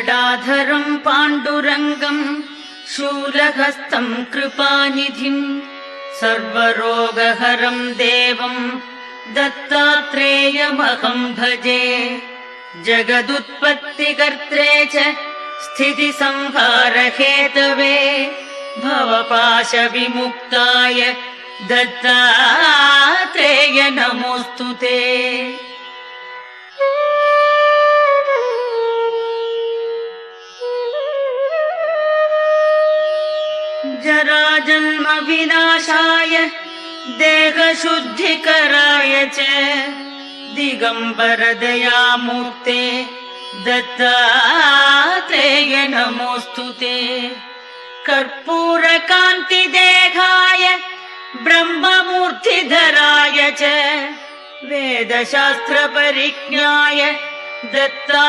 गदाधरम् पाण्डुरङ्गम् शूलहस्तम् कृपानिधिम् सर्वरोगहरम् देवम् दत्तात्रेयमहम् भजे। जगदुत्पत्तिकर्त्रे च स्थितिसंहारहेतवे भवपाशविमुक्ताय दत्तात्रेय नमोऽस्तु ते। जराजन्म विनाशाय देहशुद्धिकराय च दिगम्बर दयामूर्ते दत्तात्रेय नमोऽस्तु ते। कर्पूरकान्तिदेहाय ब्रह्ममूर्तिधराय च वेदशास्त्रपरिज्ञाय दत्ता